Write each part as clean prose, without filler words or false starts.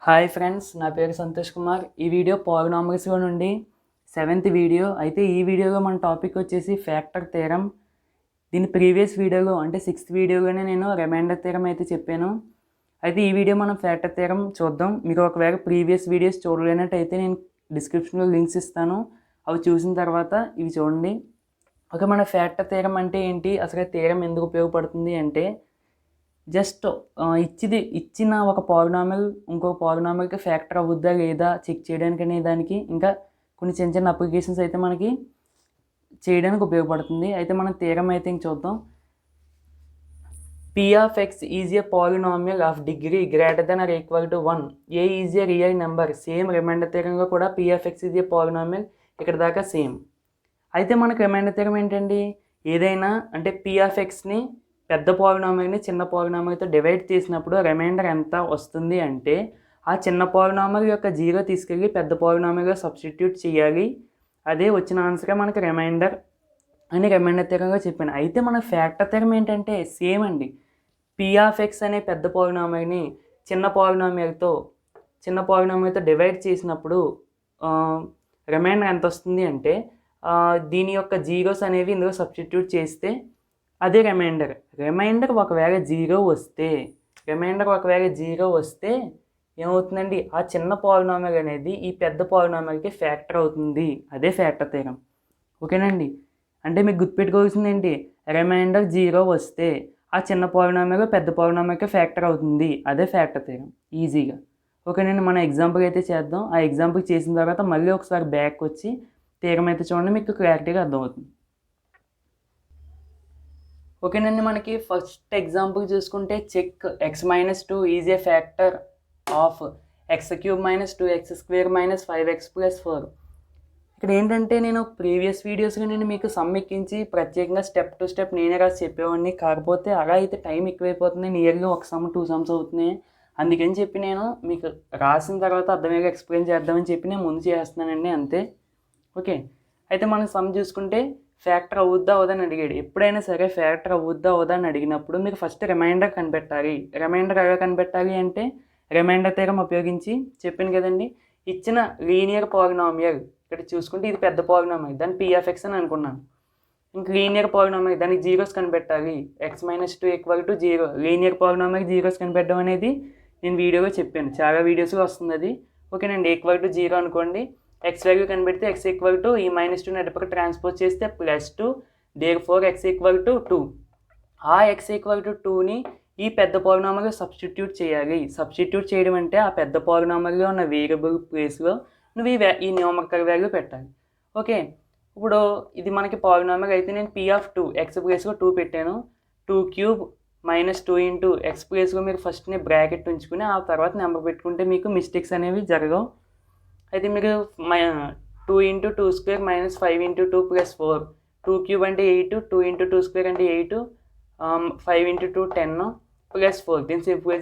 Hi friends, నా పేరు సంతోష్ కుమార్. ఈ వీడియో పాలినామిల్స్లో నుండి 7th వీడియో. అయితే ఈ వీడియోలో మన టాపిక్ వచ్చేసి ఫ్యాక్టర్ థీరం. దీని ప్రీవియస్ వీడియోలో అంటే 6th వీడియోలోనే నేను రిమైండర్ థీరం అయితే చెప్పాను. అయితే ఈ వీడియో మనం ఫ్యాక్టర్ థీరం చూద్దాం. మీకు ఒకవేళ ప్రీవియస్ వీడియోస్ చూడలేనట్టయితే నేను డిస్క్రిప్షన్లో లింక్స్ ఇస్తాను. అవి చూసిన తర్వాత ఇవి చూడండి. ఓకే, మన ఫ్యాక్టర్ థీరం అంటే ఏంటి, అసలు థీరం ఎందుకు ఉపయోగపడుతుంది అంటే జస్ట్ ఇచ్చిన ఒక పాలినామిల్ ఇంకొక పాలినామిల్కి ఫ్యాక్టర్ అవుద్దా లేదా చెక్ చేయడానికి అనే దానికి ఇంకా కొన్ని చిన్న చిన్న అప్లికేషన్స్ అయితే మనకి చేయడానికి ఉపయోగపడుతుంది. అయితే మనం థీరం అయితే ఇంక చూద్దాం. P of x is a polynomial of degree greater than or equal to 1. A is a real number. Same reminder theorem కూడా P of x is a polynomial. ఇక్కడ దాకా సేమ్. అయితే మనకు రిమైండర్ థీరం ఏంటండి, ఏదైనా అంటే P of xని పెద్ద పాలినామిల్ని చిన్న పాలినామిల్తో డివైడ్ చేసినప్పుడు రిమైండర్ ఎంత వస్తుంది అంటే ఆ చిన్న పాలినామిల్ యొక్క జీరో తీసుకెళ్ళి పెద్ద పాలినామిల్గా సబ్స్టిట్యూట్ చేయాలి. అదే వచ్చిన ఆన్సరే మనకి రిమైండర్ అని రిమైండర్ థీరంగా చెప్పాను. అయితే మన ఫ్యాక్టర్ థీరం ఏంటంటే సేమ్ అండి. P of x అనే పెద్ద పాలినామిల్ని చిన్న పాలినామిల్తో డివైడ్ చేసినప్పుడు రిమైండర్ ఎంత వస్తుంది అంటే దీని యొక్క జీరోస్ అనేవి ఇందులో సబ్స్టిట్యూట్ చేస్తే అదే రిమైండర్ ఒకవేళ జీరో వస్తే ఏమవుతుందండి, ఆ చిన్న పాలినామిల్ అనేది ఈ పెద్ద పాలినామిల్కి ఫ్యాక్టర్ అవుతుంది. అదే ఫ్యాక్టర్ థీరం. ఓకేనండి. అంటే మీకు గుర్తుపెట్టుకోవాల్సింది ఏంటి, రిమైండర్ జీరో వస్తే ఆ చిన్న పాలినామిల్ పెద్ద పాలినామిల్కి ఫ్యాక్టర్ అవుతుంది. అదే ఫ్యాక్టర్ థీరం ఈజీగా. ఓకేనండి, మన ఎగ్జాంపుల్ అయితే చేద్దాం. ఆ ఎగ్జాంపుల్ చేసిన తర్వాత మళ్ళీ ఒకసారి బ్యాక్ వచ్చి థీరం అయితే చూడండి, మీకు క్లారిటీగా అర్థమవుతుంది. ఓకేనండి, మనకి ఫస్ట్ ఎగ్జాంపుల్ చూసుకుంటే check x-2 is a factor of x³ - 2x² - 5x + 4. ఇక్కడ ఏంటంటే నేను ప్రీవియస్ వీడియోస్లో నేను మీకు సమ్ ఎక్కించి ప్రత్యేకంగా స్టెప్ టు స్టెప్ నేనే రాసి చెప్పేవాడిని. కాకపోతే అలా అయితే టైం ఎక్కువైపోతుంది, నియర్గా ఒక సమ్ 2 సమ్స్ అవుతున్నాయి. అందుకని చెప్పి నేను మీకు రాసిన తర్వాత అర్థమయ్యేగా ఎక్స్ప్లెయిన్ చేద్దామని చెప్పి నేను ముందు చేస్తున్నానండి, అంతే. ఓకే, అయితే మనం సమ్ చూసుకుంటే ఫ్యాక్టర్ అవుద్దా అవదని అడిగాడు. ఎప్పుడైనా సరే ఫ్యాక్టర్ అవుద్దా అవదా అని అడిగినప్పుడు మీరు ఫస్ట్ రిమైండర్ కనిపెట్టాలి. రిమైండర్ ఎలా కనిపెట్టాలి అంటే రిమైండర్ థీరం ఉపయోగించి చెప్పాను కదండి. ఇచ్చిన లీనియర్ పాలినామియల్ ఇక్కడ చూసుకుంటే ఇది పెద్ద పాలినామియల్, దాన్ని P of x అని అనుకున్నాను. ఇంక లీనియర్ పాలినామియల్ దానికి జీరోస్ కనిపెట్టాలి. x-2 = 0. లీనియర్ పాలినామియల్ జీరోస్ కనిపెట్టడం అనేది నేను వీడియోలో చెప్పాను, చాలా వీడియోస్లో వస్తుంది అది. ఓకేనండి, = 0 అనుకోండి. x వాల్యూ కనిపెడితే x = ఈ -2 నెట్పక్క ట్రాన్స్పోజ్ చేస్తే +2, therefore x = 2. ఆ x = 2ని ఈ పెద్ద పాలినామిల్గా సబ్స్టిట్యూట్ చేయాలి. సబ్స్టిట్యూట్ చేయడం అంటే ఆ పెద్ద పాలినామిల్గా ఉన్న వేరియబుల్ ప్లేస్లో నువ్వు ఈ న్యూమరికల్ వాల్యూ పెట్టాలి. ఓకే, ఇప్పుడు ఇది మనకి పాలినామిల్ అయితే నేను P of 2 x ప్లేస్లో 2 పెట్టాను. 2³ - 2 × x ప్లేస్లో మీరు ఫస్ట్ని బ్రాకెట్ ఉంచుకుని ఆ తర్వాత నెంబర్ పెట్టుకుంటే మీకు మిస్టేక్స్ అనేవి జరగవు. అయితే మీరు 2 × 2² - 5 × 2 + 4, 2³ అంటే 8, 2 × 2² అంటే 8, 5 × 2 10 + 4. దీన్ని సింప్లిఫై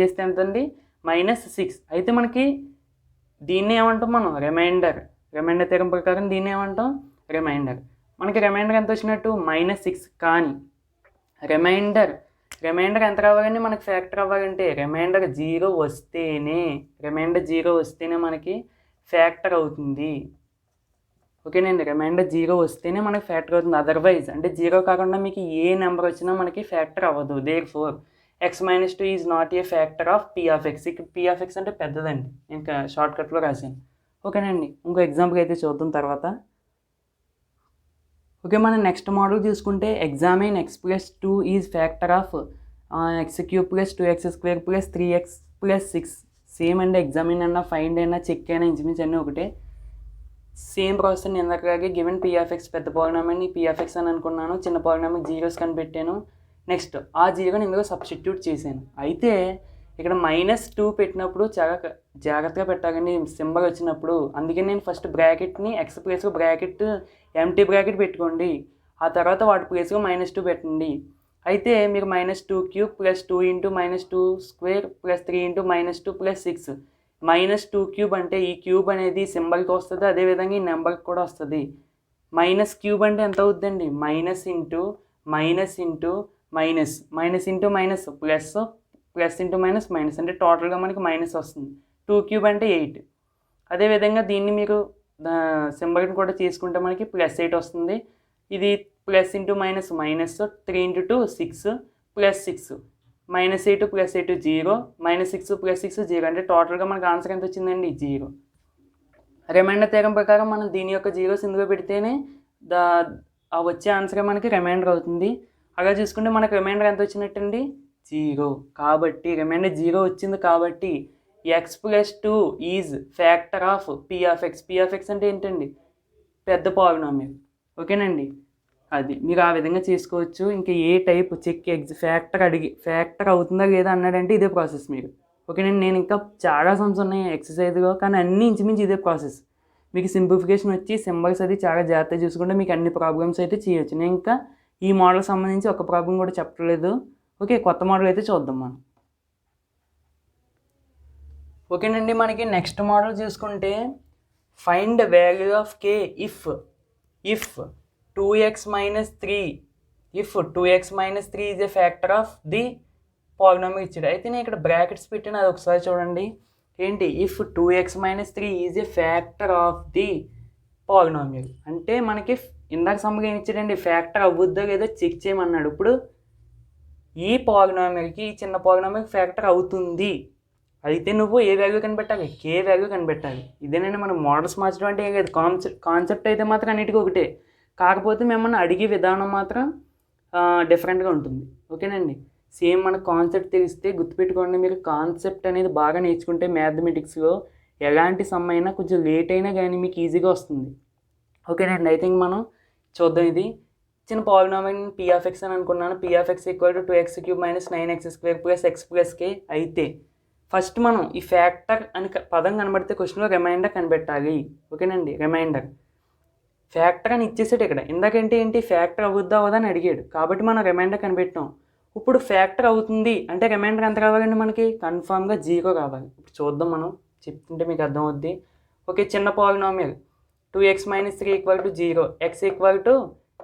చేస్తే ఎంత అండి, -6. అయితే మనకి దీన్ని ఏమంటాం మనం, రిమైండర్ థీరం ప్రకారం దీన్ని ఏమంటాం, రిమైండర్. మనకి రిమైండర్ ఎంత వచ్చినట్టు -6. కానీ రిమైండర్ ఎంత రావాలండి మనకి ఫ్యాక్టర్ అవ్వాలంటే రిమైండర్ జీరో వస్తేనే మనకి ఫ్యాక్టర్ అవుతుంది. ఓకేనండి, రిమైండర్ జీరో వస్తేనే మనకి ఫ్యాక్టర్ అవుతుంది. అదర్వైజ్ అంటే జీరో కాకుండా మీకు ఏ నెంబర్ వచ్చినా మనకి ఫ్యాక్టర్ అవ్వదు. therefore x-2 is not a factor of P of x. ఇక్కడ P of x అంటే పెద్దదండి, ఇంకా షార్ట్కట్లో రాశాను. ఓకేనండి, ఇంకో ఎగ్జాంపుల్ అయితే చూద్దాం తర్వాత. ఓకే, మనం నెక్స్ట్ మోడల్ చూసుకుంటే examine x + 2 is factor of x³ + 2x² + 3x + 6. Same అండి, ఎగ్జామిన్ అయినా ఫైండ్ అయినా చెక్ అయినా ఇంచుమించు అన్నీ ఒకటే. సేమ్ ప్రాసెస్ ఇందాకలాగే గివెన్ P of x పెద్ద పాలినామిల్ని P of x అని అనుకున్నాను, చిన్న పాలినామిల్ జీరోస్ కనిపెట్టాను. నెక్స్ట్ ఆ జీరోని ఇందులో సబ్స్టిట్యూట్ చేశాను. అయితే ఇక్కడ -2 పెట్టినప్పుడు చాలా జాగ్రత్తగా పెట్టాలండి సింబల్ వచ్చినప్పుడు. అందుకని నేను ఫస్ట్ బ్రాకెట్ని x ప్లేస్లో బ్రాకెట్ ఎంటీ బ్రాకెట్ పెట్టుకోండి. ఆ తర్వాత వాటి ప్లేస్లో -2 పెట్టండి. అయితే మీరు -2³ + 2 × -2² + 3 × -2 + 6. -2³ అంటే ఈ క్యూబ్ అనేది సింబల్కి వస్తుంది, అదేవిధంగా ఈ నెంబర్కి కూడా వస్తుంది. -³ అంటే ఎంత అవుతుందండి, -, -, -, -, plus plus into minus minus అంటే టోటల్గా మనకి మైనస్ వస్తుంది. 2 క్యూబ్ అంటే 8. అదేవిధంగా దీన్ని మీరు సింబల్ని కూడా తీసుకుంటే మనకి +8 వస్తుంది. ఇది plus into minus minus 3 into 2 6 plus 6 -8 + 8 0 -6 + 6 0 అంటే టోటల్గా మనకు ఆన్సర్ ఎంత వచ్చిందండి 0. రిమైండర్ థియరం ప్రకారం మనం దీని యొక్క జీరోస్ ఇందులో పెడితేనే వచ్చే ఆన్సర్ మనకి రిమైండర్ అవుతుంది. అలా చూసుకుంటే మనకు రిమైండర్ ఎంత వచ్చినట్టండి 0. కాబట్టి రిమైండర్ 0 వచ్చింది కాబట్టి x+2 is factor of p(x). p(x) అంటే ఏంటండి పెద్ద పాలినామియల్. ఓకేనండి, అది మీరు ఆ విధంగా చేసుకోవచ్చు. ఇంకా ఏ టైప్ చెక్ ఫ్యాక్టర్ అవుతుందా లేదా అన్నాడంటే ఇదే ప్రాసెస్ మీరు. ఓకేనండి, నేను ఇంకా చాలా సమ్స్ ఉన్నాయి ఎక్సర్సైజ్లో, కానీ అన్నీ ఇంచుమించు ఇదే ప్రాసెస్. మీకు సింప్లిఫికేషన్ వచ్చి సింబల్స్ అది చాలా జాగ్రత్తగా చూసుకుంటే మీకు అన్ని ప్రాబ్లమ్స్ అయితే చేయొచ్చు. నేను ఇంకా ఈ మోడల్ సంబంధించి ఒక ప్రాబ్లం కూడా చెప్పలేదు. ఓకే, కొత్త మోడల్ అయితే చూద్దాం మనం. ఓకేనండి, మనకి నెక్స్ట్ మోడల్ చూసుకుంటే find value of k if 2x - 3 is a factor of the polynomial ఇచ్చాడు. అయితే నేను ఇక్కడ బ్రాకెట్స్ పెట్టిన అది ఒకసారి చూడండి. ఏంటి if 2x - 3 is a factor of the polynomial అంటే మనకి ఇందాక సమ్మగా ఏం ఇచ్చాడండి ఫ్యాక్టర్ అవ్వద్దో లేదో చెక్ చేయమన్నాడు. ఇప్పుడు ఈ పాలినామియల్కి ఈ చిన్న పాలినామియల్కి ఫ్యాక్టర్ అవుతుంది అయితే నువ్వు ఏ వాల్యూ కనిపెట్టాలి k వాల్యూ కనిపెట్టాలి. ఇదేనండి మనం మోడల్స్ మార్చడం అంటే ఏం లేదు. కాన్సెప్ట్ అయితే మాత్రం అన్నిటికీ ఒకటే, కాకపోతే మిమ్మల్ని అడిగే విధానం మాత్రం డిఫరెంట్గా ఉంటుంది. ఓకేనండి, సేమ్ మన కాన్సెప్ట్ తెలిస్తే గుర్తుపెట్టుకోండి, మీరు కాన్సెప్ట్ అనేది బాగా నేర్చుకుంటే మ్యాథమెటిక్స్లో ఎలాంటి సమ్ అయినా కొంచెం లేట్ అయినా కానీ మీకు ఈజీగా వస్తుంది. ఓకేనండి, అయితే మనం చూద్దాం. ఇది చిన్న పాలినామియల్ p(x) అని అనుకున్నాను. p(x) = 2x³ - 9x² + x + k. అయితే ఫస్ట్ మనం ఈ ఫ్యాక్టర్ అని పదం కనబడితే క్వశ్చన్లో రిమైండర్ కనిపెట్టాలి. ఓకేనండి, రిమైండర్ ఫ్యాక్టర్ అని ఇచ్చేసాడు ఇక్కడ. ఇందాకంటే ఏంటి ఫ్యాక్టర్ అవుద్దా అవదని అడిగాడు కాబట్టి మనం రిమైండర్ కనిపెట్టాం. ఇప్పుడు ఫ్యాక్టర్ అవుతుంది అంటే రిమైండర్ ఎంత కావాలండి మనకి కన్ఫామ్గా 0 కావాలి. ఇప్పుడు చూద్దాం, మనం చెప్తుంటే మీకు అర్థమవుద్ది. ఓకే, చిన్న పాలినామియల్ 2x - 3 = 0, x =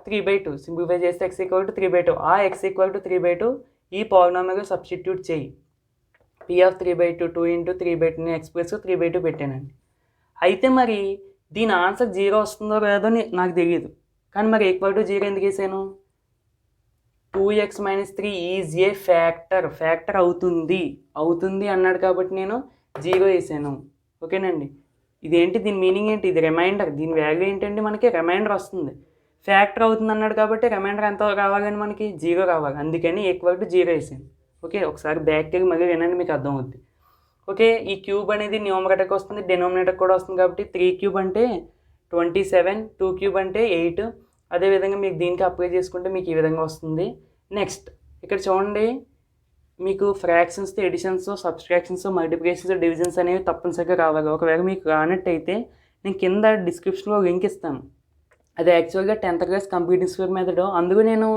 3/2. సింప్లిఫై చేస్తే x = 3/2. ఆ x = 3/2 ఈ పాలినామియల్గా సబ్స్టిట్యూట్ చేయి. p(3/2) 2 × 3/2 x + 3/2 పెట్టానండి. అయితే మరి దీని ఆన్సర్ 0 వస్తుందో లేదో నాకు తెలియదు, కానీ మరి =0 ఎందుకు వేసాను 2x - 3 ఈజ్ ఏ ఫ్యాక్టర్ అవుతుంది అన్నాడు కాబట్టి నేను 0 వేసాను. ఓకేనండి, ఇదేంటి దీని మీనింగ్ ఏంటి, ఇది రిమైండర్. దీని వాల్యూ ఏంటంటే మనకి రిమైండర్ వస్తుంది. ఫ్యాక్టర్ అవుతుంది అన్నాడు కాబట్టి రిమైండర్ ఎంత కావాలని మనకి 0 కావాలి, అందుకని =0 వేసాను. ఓకే, ఒకసారి బ్యాక్ వెళ్ళి మళ్ళీ వినండి, మీకు అర్థమవుద్ది. ఓకే, ఈ క్యూబ్ అనేది న్యూమరేటర్కి వస్తుంది, డినోమినేటర్ కూడా వస్తుంది కాబట్టి 3³ అంటే 27, 2³ అంటే 8. అదేవిధంగా మీకు దీనికి అప్లై చేసుకుంటే మీకు ఈ విధంగా వస్తుంది. నెక్స్ట్ ఇక్కడ చూడండి, మీకు ఫ్రాక్షన్స్తో ఎడిషన్స్, సబ్స్ట్రాక్షన్స్, మల్టిప్లికేషన్స్, డివిజన్స్ అనేవి తప్పనిసరిగా రావాలి. ఒకవేళ మీకు రానట్టయితే నేను కింద డిస్క్రిప్షన్లో లింక్ ఇస్తాను. అది యాక్చువల్గా 10th class computer square method. అందుకు నేను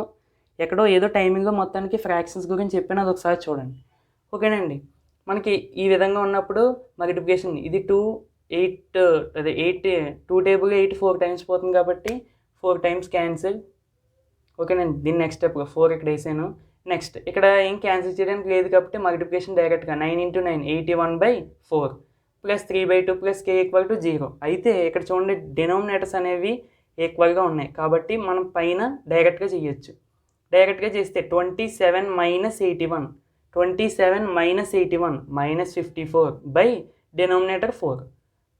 ఎక్కడో ఏదో టైమింగ్లో మొత్తానికి ఫ్రాక్షన్స్ గురించి చెప్పాను, అది ఒకసారి చూడండి. ఓకేనండి, మనకి ఈ విధంగా ఉన్నప్పుడు మల్టిప్లికేషన్ ఇది 2 టేబుల్ 8 4 టైమ్స్ పోతుంది కాబట్టి 4 టైమ్స్ క్యాన్సిల్. ఓకేనండి, దీన్ని నెక్స్ట్ స్టెప్ 4 ఇక్కడ వేసాను. నెక్స్ట్ ఇక్కడ ఏం క్యాన్సిల్ చేయడానికి లేదు కాబట్టి మల్టిప్లికేషన్ డైరెక్ట్గా 9 × 9 81/4 + 3/2 + k = 0. అయితే ఇక్కడ చూడండి డినోమినేటర్స్ అనేవి ఈక్వల్గా ఉన్నాయి కాబట్టి మనం పైన డైరెక్ట్గా చేయొచ్చు. డైరెక్ట్గా చేస్తే 27 - 81 -54 డినోమినేటర్ 4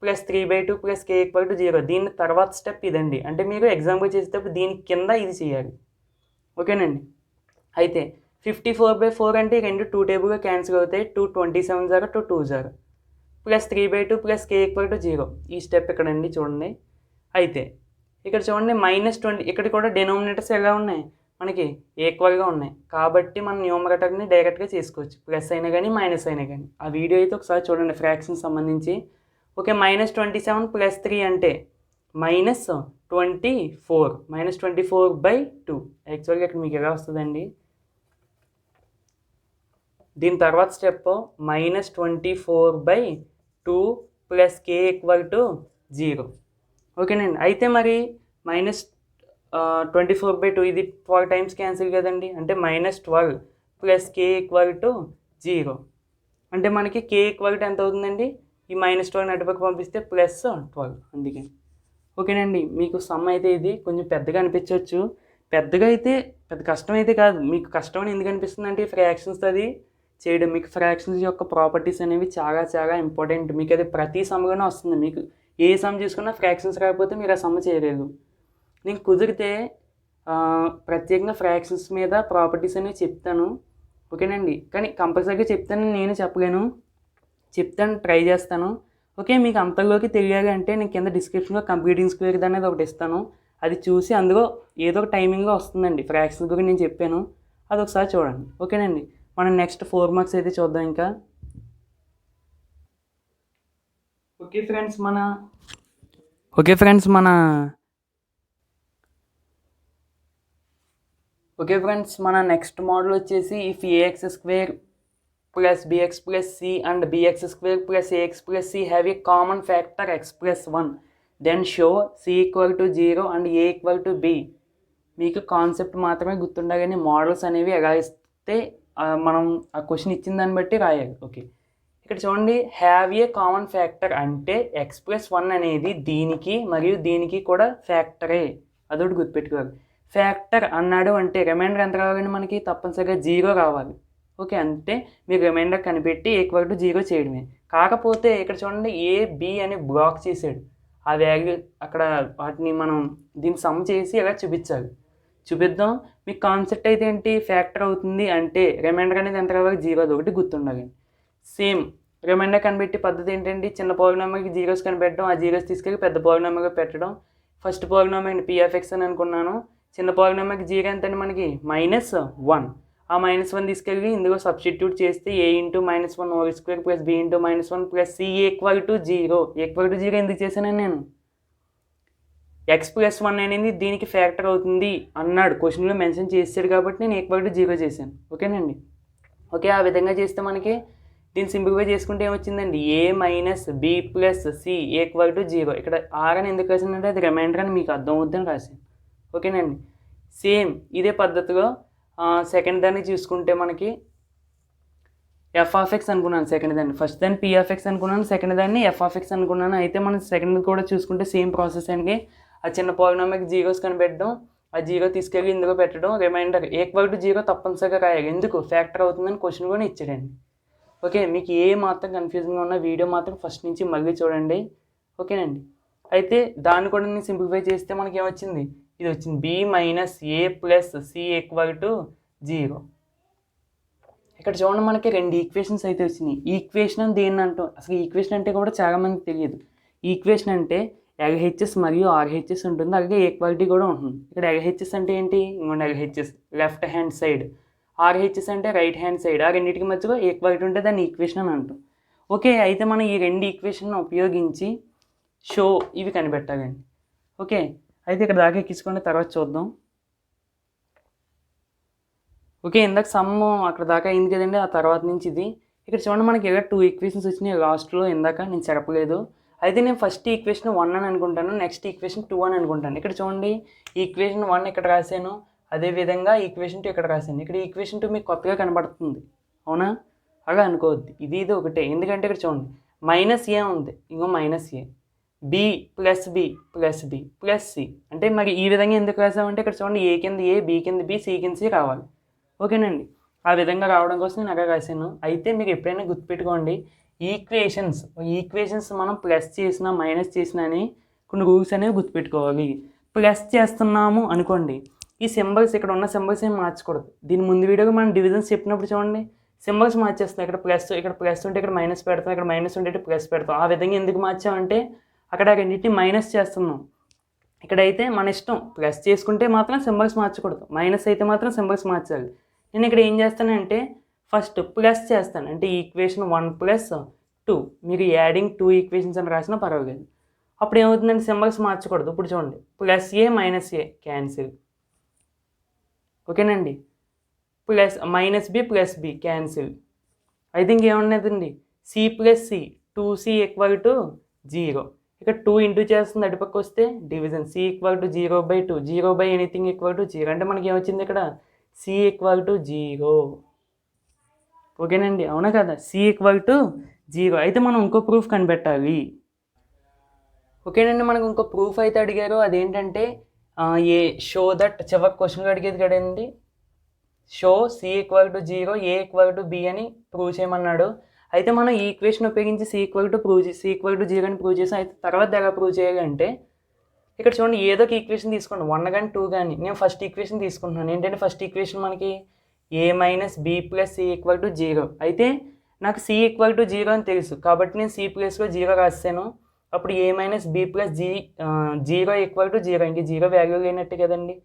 + 3/2 + k = 0. దీని తర్వాత స్టెప్ ఇదండి. అంటే మీరు ఎగ్జాంపుల్ చేసేటప్పుడు దీని కింద ఇది చేయాలి. ఓకేనండి, అయితే 54/4 అంటే 2 టేబుల్గా క్యాన్సిల్ అవుతాయి. 2 27 0 2 2 0 + 3/2 + k = 0. ఈ స్టెప్ ఇక్కడండి చూడండి. అయితే ఇక్కడ చూడండి -20 ఇక్కడ కూడా డినోమినేటర్స్ ఎలా ఉన్నాయి మనకి ఈక్వల్గా ఉన్నాయి కాబట్టి మనం న్యూమరేటర్ని డైరెక్ట్గా చేసుకోవచ్చు, ప్లస్ అయినా కానీ మైనస్ అయినా కానీ. ఆ వీడియో అయితే ఒకసారి చూడండి ఫ్రాక్షన్ సంబంధించి. ఓకే, -27 + 3 అంటే -24 -24/2. యాక్చువల్గా ఇక్కడ మీకు ఎలా వస్తుందండి, దీని తర్వాత స్టెప్ -24/2 + k = 0. ఓకేనండి, అయితే మరి -24/2 ఇది 12 టైమ్స్ క్యాన్సిల్ కదండి, అంటే -12 + k = 0 అంటే మనకి k ఈక్వల్ టు ఎంత అవుతుందండి, ఈ -12 అటుపక్క పంపిస్తే +12 అందుకే. ఓకేనండి, మీకు సమ్ అయితే ఇది కొంచెం పెద్దగా అనిపించవచ్చు, పెద్దగా అయితే పెద్ద కష్టం అయితే కాదు. మీకు కష్టం అని ఎందుకు అనిపిస్తుంది అంటే ఫ్రాక్షన్స్ అది చేయడం. మీకు ఫ్రాక్షన్స్ యొక్క ప్రాపర్టీస్ అనేవి చాలా చాలా ఇంపార్టెంట్. మీకు అది ప్రతి సమ్లోనే వస్తుంది. మీకు ఏ సమ్ తీసుకున్నా ఫ్రాక్షన్స్ రాకపోతే మీరు ఆ సమ్ చేయలేదు. నేను కుదిరితే ప్రత్యేకంగా ఫ్రాక్షన్స్ మీద ప్రాపర్టీస్ అనేవి చెప్తాను. ఓకేనండి, కానీ కంపల్సరీగా చెప్తానని నేను చెప్పలేను, చెప్తాను, ట్రై చేస్తాను. ఓకే, మీకు అంతలోకి తెలియాలి అంటే నేను కింద డిస్క్రిప్షన్లో కంప్యూటింగ్ స్క్వేర్ అనేది ఒకటి ఇస్తాను. అది చూసి అందులో ఏదో ఒక టైమింగ్లో వస్తుందండి ఫ్రాక్షన్స్ గురించి నేను చెప్పాను, అది ఒకసారి చూడండి. ఓకేనండి, మనం నెక్స్ట్ 4 మార్క్స్ అయితే చూద్దాం ఇంకా. ఓకే ఫ్రెండ్స్ మన నెక్స్ట్ మోడల్ వచ్చేసి if ax square plus bx plus c and bx square plus ax plus c have a common factor x plus 1 then show c equal to 0 and a equal to b. మీకు concept మాత్రమే గుర్తుండగానే models అనేవి ఎలా ఇస్తే మనం ఆ question ఇచ్చిన దాన్ని బట్టి రాయాలి. ఓకే, ఇక్కడ చూడండి, హ్యావ్ ఏ కామన్ ఫ్యాక్టర్ అంటే ఎక్స్ ప్లస్ 1 అనేది దీనికి మరియు దీనికి కూడా ఫ్యాక్టరే, అదొకటి గుర్తుపెట్టుకోవాలి. ఫ్యాక్టర్ అన్నాడు అంటే రిమైండర్ ఎంత కావాలండి, మనకి తప్పనిసరిగా 0 రావాలి. ఓకే, అంటే మీరు రిమైండర్ కనిపెట్టి ఈక్వల్ టు 0 చేయడమే. కాకపోతే ఇక్కడ చూడండి, ఏ బి అని బ్లాక్ చేసాడు, ఆ వాల్యూ అక్కడ వాటిని మనం దీన్ని సమ్ చేసి ఎలా చూపిద్దాం. మీకు కాన్సెప్ట్ అయితే ఏంటి, ఫ్యాక్టర్ అవుతుంది అంటే రిమైండర్ అనేది ఎంత కావాలి, 0 ఒకటి గుర్తుండాలి. సేమ్ రిమైండర్ కనిపెట్టి పద్ధతి ఏంటంటే చిన్న పోలినామీకి జీరోస్ కనిపెట్టడం, ఆ జీరోస్ తీసుకెళ్ళి పెద్ద పోలినామీగా పెట్టడం. ఫస్ట్ పోలినామీ p(x) అని అనుకున్నాను, చిన్న పోలినామీకి 0 ఎంత అండి మనకి -1, ఆ -1 తీసుకెళ్ళి ఇందులో సబ్స్టిట్యూట్ చేస్తే a × -1 whole square plus b × -1 plus c equal to 0. Equal to 0 ఎందుకు చేశానండి నేను, ఎక్స్ ప్లస్ 1 అనేది దీనికి ఫ్యాక్టర్ అవుతుంది అన్నాడు, క్వశ్చన్లో మెన్షన్ చేశాడు కాబట్టి నేను ఈక్వల్ టు 0 చేశాను. ఓకేనండి, ఓకే, ఆ విధంగా చేస్తే మనకి దీన్ని సింప్లిఫై చేసుకుంటే ఏమొచ్చిందండి, a - b + c equal to 0. ఇక్కడ r అని ఎందుకు రాసిందంటే అది రిమైండర్ అని మీకు అర్థం అవుతుందని రాశాను. ఓకేనండి, సేమ్ ఇదే పద్ధతిలో సెకండ్ దాన్ని చూసుకుంటే మనకి f(x) అనుకున్నాను సెకండ్ దాన్ని, ఫస్ట్ దాన్ని p(x) అనుకున్నాను, సెకండ్ దాన్ని f(x) అనుకున్నాను. అయితే మనం సెకండ్ కూడా చూసుకుంటే సేమ్ ప్రాసెస్ అండి. ఆ చిన్న పోలినామీకి జీరోస్ కనిపెట్టడం, ఆ 0 తీసుకెళ్ళి ఇందులో పెట్టడం, రిమైండర్ ఈక్వల్ టు 0 తప్పనిసరిగా రాయాలి, ఎందుకు ఫ్యాక్టర్ అవుతుందని క్వశ్చన్ కూడా ఇచ్చాడండి. ఓకే, మీకు ఏ మాత్రం కన్ఫ్యూజన్గా ఉన్న వీడియో మాత్రం ఫస్ట్ నుంచి మళ్ళీ చూడండి. ఓకేనండి, అయితే దాన్ని కూడా నేను సింప్లిఫై చేస్తే మనకి ఏమొచ్చింది, ఇది వచ్చింది b - a + c equal to 0. ఇక్కడ చూడండి, మనకి 2 ఈక్వేషన్స్ అయితే వచ్చినాయి. ఈక్వేషన్ అని దేన్ని అంటాం, అసలు ఈక్వేషన్ అంటే కూడా చాలామందికి తెలియదు. ఈక్వేషన్ అంటే LHS మరియు RHS ఉంటుంది, అలాగే ఈక్వాలిటీ కూడా ఉంటుంది. ఇక్కడ LHS అంటే ఏంటి, ఇంకొండి LHS left hand side, RHS అంటే రైట్ హ్యాండ్ సైడ్, ఆ రెండింటికి మధ్యలో ఈక్వాలిటీ ఉంటే దాన్ని ఈక్వేషన్ అని అంటాం. ఓకే, అయితే మనం ఈ 2 ఈక్వేషన్ ఉపయోగించి షో ఇవి కనిపెట్టాలండి. ఓకే, అయితే ఇక్కడ దాకా ఎక్కించుకుంటే తర్వాత చూద్దాం. ఓకే, ఇందాక సమ్ అక్కడ దాకా అయింది కదండి, ఆ తర్వాత నుంచి ఇది. ఇక్కడ చూడండి, మనకి ఇలా 2 ఈక్వేషన్స్ వచ్చినాయి లాస్ట్లో, ఇందాక నేను చెప్పలేదు. అయితే నేను ఫస్ట్ ఈక్వేషన్ 1 అని అనుకుంటాను, నెక్స్ట్ ఈక్వేషన్ 2 అని అనుకుంటాను. ఇక్కడ చూడండి, ఈక్వేషన్ 1 ఇక్కడ రాశాను, అదేవిధంగా ఈక్వేషన్ 2 ఇక్కడ రాశాను. ఇక్కడ ఈక్వేషన్ 2 మీకు కొత్తగా కనబడుతుంది, అవునా, అలా అనుకోవద్దు, ఇది ఒకటే. ఎందుకంటే ఇక్కడ చూడండి, -a ఉంది, ఇంకో -a, b + b + b + c అంటే మరి ఈ విధంగా ఎందుకు రాసామంటే ఇక్కడ చూడండి, a కింద a, b కింద b, c కింద c రావాలి. ఓకేనండి, ఆ విధంగా రావడం కోసం నేను అలా రాశాను. అయితే మీరు ఎప్పుడైనా గుర్తుపెట్టుకోండి, ఈక్వేషన్స్ మనం ప్లస్ చేసినా మైనస్ చేసినా అని కొన్ని రూల్స్ అనేవి గుర్తుపెట్టుకోవాలి. ప్లస్ చేస్తున్నాము అనుకోండి, ఈ సింబల్స్ ఇక్కడ ఉన్న సింబల్స్ ఏం మార్చకూడదు. దీని ముందు వీడియోగా మనం డివిజన్స్ చెప్పినప్పుడు చూడండి, సింబల్స్ మార్చేస్తాం. ఇక్కడ ప్లస్ ఉంటే ఇక్కడ మైనస్ పెడతాం, ఇక్కడ మైనస్ ఉంటే ప్లస్ పెడతాం. ఆ విధంగా ఎందుకు మార్చామంటే అక్కడ రెండింటిని మైనస్ చేస్తున్నాం. ఇక్కడైతే మన ఇష్టం, ప్లస్ చేసుకుంటే మాత్రం సింబల్స్ మార్చకూడదు, మైనస్ అయితే మాత్రం సింబల్స్ మార్చాలి. నేను ఇక్కడ ఏం చేస్తానంటే ఫస్ట్ ప్లస్ చేస్తాను, అంటే ఈక్వేషన్ 1 + 2, మీరు యాడింగ్ 2 ఈక్వేషన్స్ అని రాసినా పర్వాలేదు. అప్పుడు ఏమవుతుందంటే సింబల్స్ మార్చకూడదు. ఇప్పుడు చూడండి, +a - a క్యాన్సిల్. ఓకేనండి, -b + b క్యాన్సిల్. అయితే ఇంకేమన్నదండి, c + c 2c = 0. ఇక్కడ 2 ఇంటూ చేస్తుంది, అటుపక్క వస్తే డివిజన్, c = 0/2, 0/anything = 0. అంటే మనకి ఏమొచ్చింది ఇక్కడ c = 0. ఓకేనండి, అవునా కదా? C=0 అయితే మనం ఇంకో ప్రూఫ్ కనిపెట్టాలి. ఓకేనండి, మనకు ఇంకో ప్రూఫ్ అయితే అడిగారు. అదేంటంటే షో దట్ చివరి క్వశ్చన్గా అడిగేది కదండి, షో C=0 A=B అని ప్రూవ్ చేయమన్నాడు. అయితే మనం ఈ ఈక్వేషన్ ఉపయోగించి C=0 అని ప్రూవ్ చేసాం. అయితే తర్వాత ఎలా ప్రూవ్ చేయాలి అంటే, ఇక్కడ చూడండి, ఏదో ఒక ఈక్వేషన్ తీసుకోండి, 1 కానీ 2 కానీ. నేను ఫస్ట్ ఈక్వేషన్ తీసుకుంటున్నాను. ఏంటంటే ఫస్ట్ ఈక్వేషన్ మనకి A - B + C=0. అయితే నాకు C=0 అని తెలుసు కాబట్టి నేను C ప్లేస్లో 0 రాస్తాను. అప్పుడు A - B + 0 = 0. ఇంక 0 వాల్యూ లేనట్టే కదండి.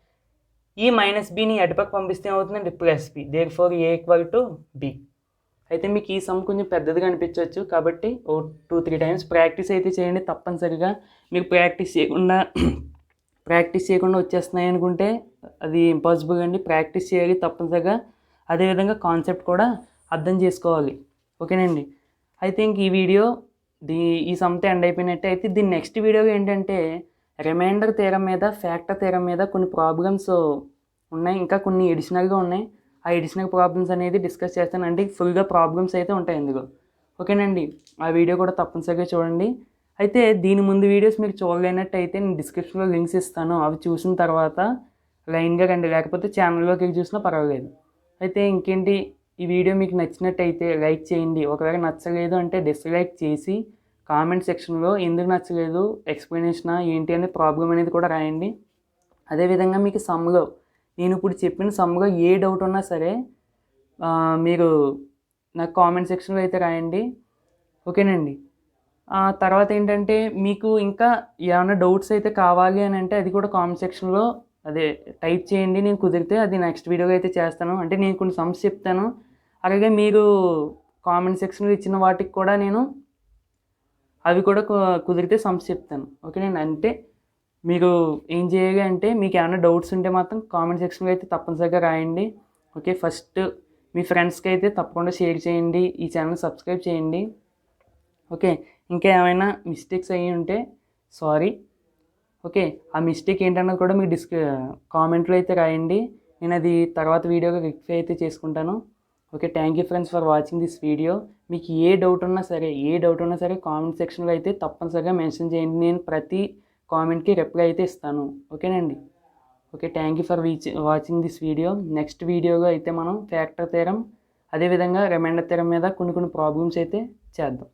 ఈ -bని అటుపక్క పంపిస్తే ఏమవుతుందండి, +b. Therefore A=B. అయితే మీకు ఈ సమ్ కొంచెం పెద్దదిగా అనిపించవచ్చు కాబట్టి 2-3 టైమ్స్ ప్రాక్టీస్ అయితే చేయండి తప్పనిసరిగా. మీకు ప్రాక్టీస్ చేయకుండా వచ్చేస్తున్నాయి అనుకుంటే అది ఇంపాసిబుల్ అండి. ప్రాక్టీస్ చేయాలి తప్పనిసరిగా. అదేవిధంగా కాన్సెప్ట్ కూడా అర్థం చేసుకోవాలి. ఓకేనండి, అయితే ఇంక ఈ సమ్తో ఎండ్ అయిపోయినట్టే. అయితే దీని నెక్స్ట్ వీడియో ఏంటంటే రిమైండర్ థియరం మీద, ఫ్యాక్టర్ థియరం మీద కొన్ని ప్రాబ్లమ్స్ ఉన్నాయి, ఇంకా కొన్ని ఎడిషనల్గా ఉన్నాయి. ఆ ఎడిషనల్ ప్రాబ్లమ్స్ అనేది డిస్కస్ చేస్తాను. అంటే ఫుల్గా ప్రాబ్లమ్స్ అయితే ఉంటాయి ఇందులో. ఓకేనండి, ఆ వీడియో కూడా తప్పనిసరిగా చూడండి. అయితే దీని ముందు వీడియోస్ మీరు చూడలేనట్టయితే నేను డిస్క్రిప్షన్లో లింక్స్ ఇస్తాను. అవి చూసిన తర్వాత లైన్గా రండి, లేకపోతే ఛానల్లోకి వెళ్ళి చూసినా పర్వాలేదు. అయితే ఇంకేంటి, ఈ వీడియో మీకు నచ్చినట్టయితే లైక్ చేయండి. ఒకవేళ నచ్చలేదు అంటే డిస్లైక్ చేసి కామెంట్ సెక్షన్లో ఎందుకు నచ్చలేదు, ఎక్స్ప్లెనేషనా ఏంటి అనే ప్రాబ్లం అనేది కూడా రాయండి. అదేవిధంగా మీకు సమ్లో, నేను ఇప్పుడు చెప్పిన సమ్లో ఏ డౌట్ ఉన్నా సరే మీరు నాకు కామెంట్ సెక్షన్లో అయితే రాయండి. ఓకేనండి, తర్వాత ఏంటంటే మీకు ఇంకా ఏమైనా డౌట్స్ అయితే కావాలి అని అంటే అది కూడా కామెంట్ సెక్షన్లో టైప్ చేయండి. నేను కుదిరితే అది నెక్స్ట్ వీడియోగా అయితే చేస్తాను. అంటే నేను కొన్ని సమ్స్ చెప్తాను, అలాగే మీరు కామెంట్ సెక్షన్లో ఇచ్చిన వాటికి కూడా నేను అవి కూడా కుదిరితే సమ్స్ చెప్తాను. ఓకేనండి, అంటే మీరు ఏం చేయాలి అంటే మీకు ఏమైనా డౌట్స్ ఉంటే మాత్రం కామెంట్ సెక్షన్లో అయితే తప్పనిసరిగా రాయండి. ఓకే, ఫస్ట్ మీ ఫ్రెండ్స్కి అయితే తప్పకుండా షేర్ చేయండి, ఈ ఛానల్ సబ్స్క్రైబ్ చేయండి. ఓకే, ఇంకా ఏమైనా మిస్టేక్స్ అయ్యి ఉంటే సారీ. ఓకే, ఆ మిస్టేక్ ఏంటన్నది కూడా మీకు కామెంట్లో అయితే రాయండి. నేను అది తర్వాత వీడియోగా రెక్టిఫై అయితే చేసుకుంటాను. Okay, thank you friends for watching this video. మీకు ఏ డౌట్ ఉన్నా సరే కామెంట్ సెక్షన్లో అయితే తప్పనిసరిగా మెన్షన్ చేయండి. నేను ప్రతి కామెంట్కి రిప్లై అయితే ఇస్తాను. ఓకేనండి, okay, thank you for watching this video. Next వీడియోగా అయితే మనం ఫ్యాక్టర్ థియరం, అదేవిధంగా రిమైండర్ థియరం మీద కొన్ని ప్రాబ్లమ్స్ అయితే చేద్దాం.